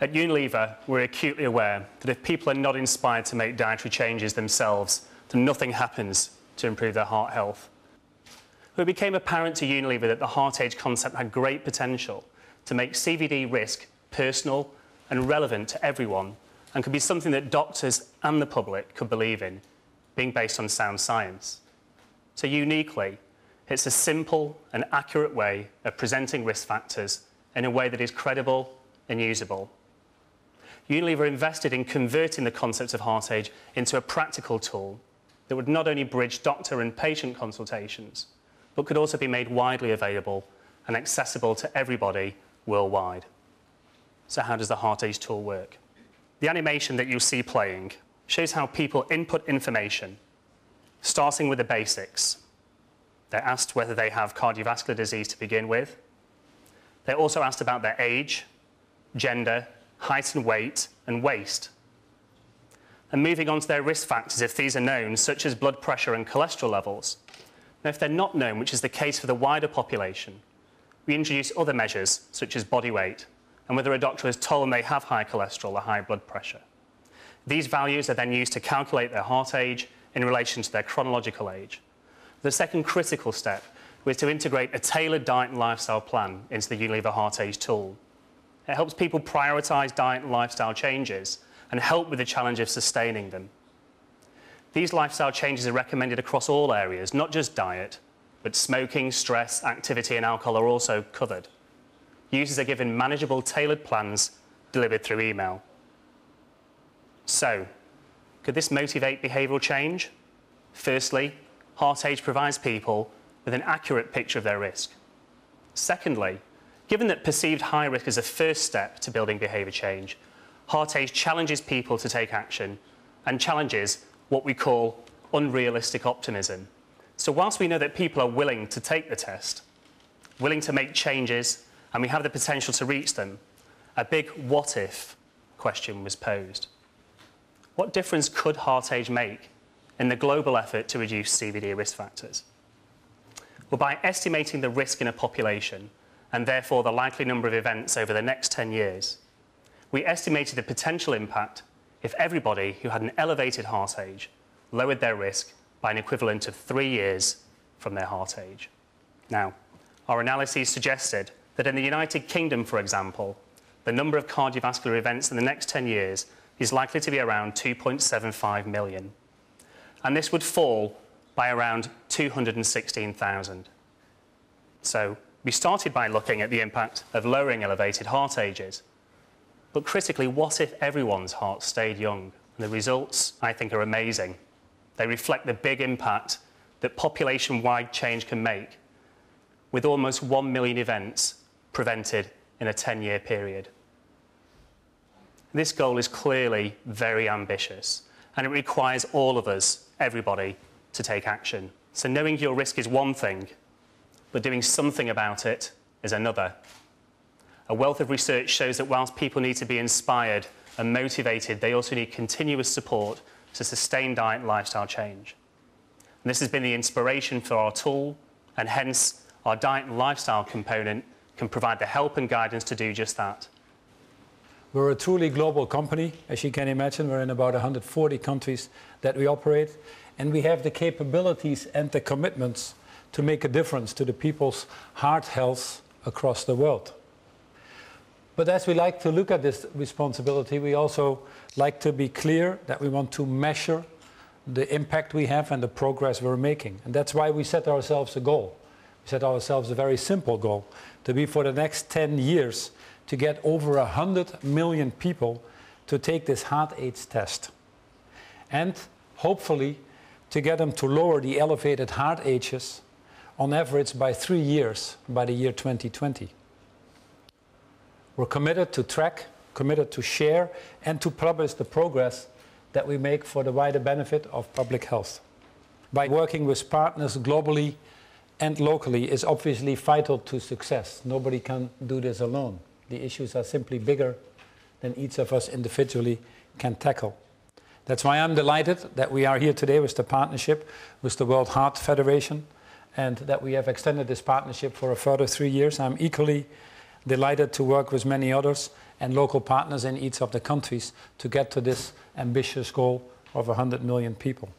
At Unilever, we're acutely aware that if people are not inspired to make dietary changes themselves, then nothing happens to improve their heart health. It became apparent to Unilever that the heart age concept had great potential to make CVD risk personal and relevant to everyone, and could be something that doctors and the public could believe in, being based on sound science. So uniquely, it's a simple and accurate way of presenting risk factors in a way that is credible and usable. Unilever invested in converting the concept of heart age into a practical tool that would not only bridge doctor and patient consultations, but could also be made widely available and accessible to everybody worldwide. So how does the heart age tool work? The animation that you'll see playing shows how people input information, starting with the basics. They're asked whether they have cardiovascular disease to begin with. They're also asked about their age, gender, height and weight, and waist. And moving on to their risk factors, if these are known, such as blood pressure and cholesterol levels. Now, if they're not known, which is the case for the wider population, we introduce other measures, such as body weight, and whether a doctor has told them they have high cholesterol or high blood pressure. These values are then used to calculate their heart age in relation to their chronological age. The second critical step was to integrate a tailored diet and lifestyle plan into the Unilever Heart Age tool. It helps people prioritise diet and lifestyle changes and help with the challenge of sustaining them. These lifestyle changes are recommended across all areas, not just diet, but smoking, stress, activity and alcohol are also covered. Users are given manageable, tailored plans delivered through email. So, could this motivate behavioural change? Firstly, Heart Age provides people with an accurate picture of their risk. Secondly, given that perceived high risk is a first step to building behaviour change, Heart Age challenges people to take action and challenges what we call unrealistic optimism. So whilst we know that people are willing to take the test, willing to make changes, and we have the potential to reach them, a big what if question was posed. What difference could Heart Age make in the global effort to reduce CVD risk factors? Well, by estimating the risk in a population, and therefore the likely number of events over the next 10 years, we estimated the potential impact if everybody who had an elevated heart age lowered their risk by an equivalent of 3 years from their heart age. Now, our analyses suggested that in the United Kingdom, for example, the number of cardiovascular events in the next 10 years is likely to be around 2.75 million. And this would fall by around 216,000. So we started by looking at the impact of lowering elevated heart ages. But critically, what if everyone's heart stayed young? And the results, I think, are amazing. They reflect the big impact that population-wide change can make, with almost 1 million events prevented in a 10-year period. This goal is clearly very ambitious, and it requires all of us, everybody, to take action. So knowing your risk is one thing, but doing something about it is another. A wealth of research shows that whilst people need to be inspired and motivated, they also need continuous support to sustain diet and lifestyle change. And this has been the inspiration for our tool, and hence our diet and lifestyle component can provide the help and guidance to do just that. We're a truly global company. As you can imagine, we're in about 140 countries that we operate, and we have the capabilities and the commitments to make a difference to the people's heart health across the world. But as we like to look at this responsibility, we also like to be clear that we want to measure the impact we have and the progress we're making. And that's why we set ourselves a goal. We set ourselves a very simple goal, to be for the next 10 years to get over 100 million people to take this heart age test. And hopefully to get them to lower the elevated heart ages on average by 3 years by the year 2020. We're committed to track, committed to share, and to publish the progress that we make for the wider benefit of public health. By working with partners globally and locally is obviously vital to success. Nobody can do this alone. The issues are simply bigger than each of us individually can tackle. That's why I'm delighted that we are here today with the partnership with the World Heart Federation, and that we have extended this partnership for a further 3 years. I'm equally delighted to work with many others and local partners in each of the countries to get to this ambitious goal of 100 million people.